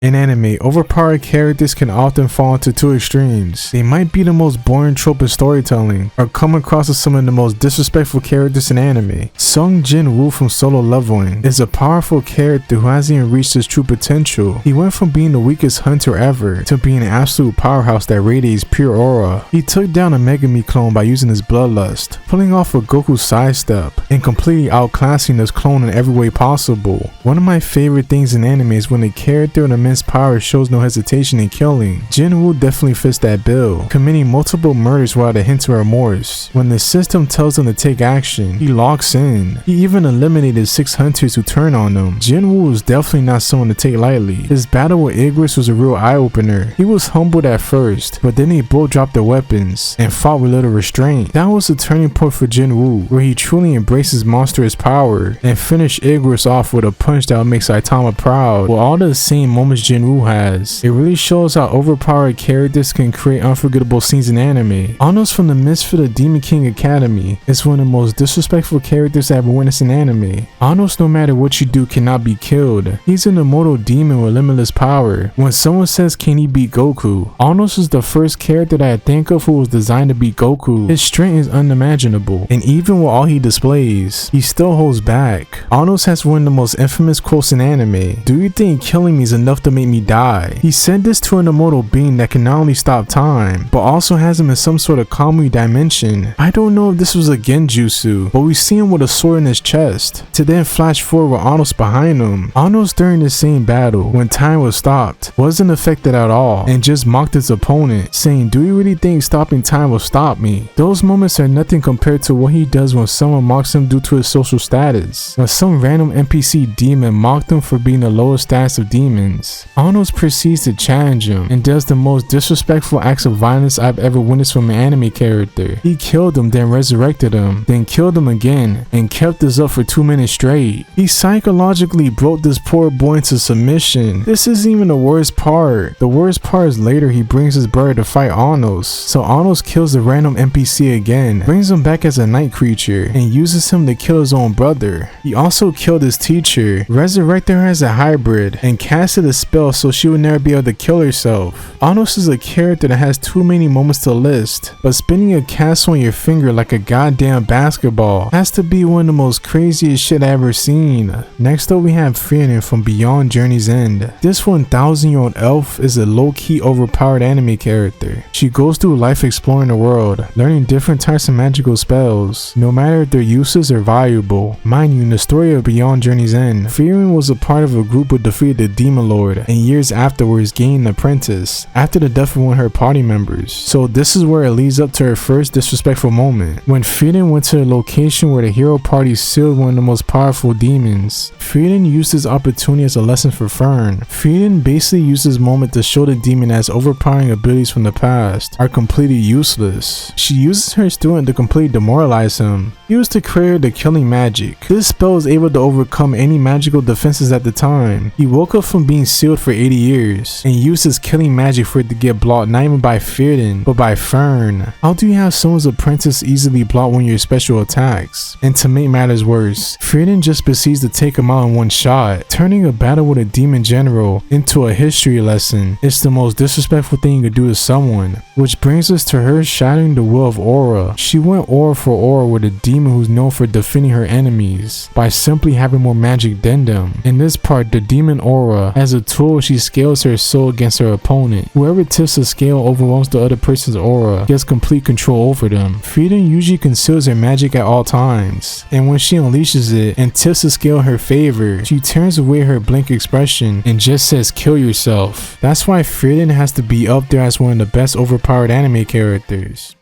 In anime, overpowered characters can often fall into two extremes. They might be the most boring trope in storytelling, or come across as some of the most disrespectful characters in anime. Sung Jin-woo from Solo Leveling is a powerful character who hasn't even reached his true potential. He went from being the weakest hunter ever to being an absolute powerhouse that radiates pure aura. He took down a Megami clone by using his bloodlust, pulling off a Goku sidestep, and completely outclassing this clone in every way possible. One of my favorite things in anime is when a character in immense power shows no hesitation in killing. Jin-woo definitely fits that bill, committing multiple murders without a hint of remorse. When the system tells him to take action, he locks in. He even eliminated 6 hunters who turned on him. Jin-woo was definitely not someone to take lightly. His battle with Igris was a real eye-opener. He was humbled at first, but then they both dropped their weapons and fought with little restraint. That was a turning point for Jin-woo, where he truly embraced his monstrous power and finished Igris off with a punch that would make Saitama proud. With all the same moments Jin-woo has, it really shows how overpowered characters can create unforgettable scenes in anime. Anos from the Misfit of Demon King Academy is one of the most disrespectful characters I ever witnessed in anime. Anos, no matter what you do, cannot be killed. He's an immortal demon with limitless power. When someone says, can he beat Goku? Anos is the first character that I think of who was designed to beat Goku. His strength is unimaginable, and even with all he displays, he still holds back. Anos has one of the most infamous quotes in anime: "Do you think killing me is enough to make me die?" He said this to an immortal being that can not only stop time, but also has him in some sort of Kamui dimension. I don't know if this was a genjutsu, but we see him with a sword in his chest, to then flash forward with Anos behind him. Anos during the same battle, when time was stopped, wasn't affected at all, and just mocked his opponent, saying, "Do you really think stopping time will stop me?" Those moments are nothing compared to what he does when someone mocks him due to his social status. When some random NPC demon mocked him for being the lowest status of demons, Anos proceeds to challenge him and does the most disrespectful acts of violence I've ever witnessed from an anime character. He killed him, then resurrected him, then killed him again, and kept this up for 2 minutes straight. He psychologically broke this poor boy into submission. This isn't even the worst part. The worst part is later he brings his brother to fight Anos, so Anos kills the random NPC again, brings him back as a night creature, and uses him to kill his own brother. He also killed his teacher, resurrected her as a hybrid, and casted a spell so she would never be able to kill herself. Anos is a character that has too many moments to list, but spinning a castle on your finger like a goddamn basketball has to be one of the most craziest shit I've ever seen. Next up we have Frieren from Beyond Journey's End. This 1,000-year-old elf is a low-key overpowered anime character. She goes through life exploring the world, learning different types of magical spells, no matter if they're useless or valuable. Mind you, in the story of Beyond Journey's End, Frieren was a part of a group who defeated the Demon Lord, and years afterwards gained an apprentice after the death of one of her party members. So this is where it leads up to her first disrespectful moment. When Frieren went to the location where the hero party sealed one of the most powerful demons, Frieren used this opportunity as a lesson for Fern. Frieren basically used this moment to show the demon that his overpowering abilities from the past are completely useless. She uses her student to completely demoralize him. Used to create the killing magic. This spell is able to overcome any magical defenses at the time. He woke up from being sealed for 80 years and used his killing magic for it to get blocked not even by Frieren, but by Fern. How do you have someone's apprentice easily block one of your special attacks? And to make matters worse, Frieren just proceeds to take him out in one shot, turning a battle with a demon general into a history lesson. It's the most disrespectful thing you could do to someone, which brings us to her shattering the will of aura. She went aura for aura with a demon who's known for defeating her enemies by simply having more magic than them. In this part, the demon aura, as a tool, she scales her soul against her opponent. Whoever tips the scale overwhelms the other person's aura gets complete control over them. Frieren usually conceals her magic at all times, and when she unleashes it and tips the scale in her favor, she turns away her blank expression and just says, "Kill yourself." That's why Frieren has to be up there as one of the best overpowered anime characters.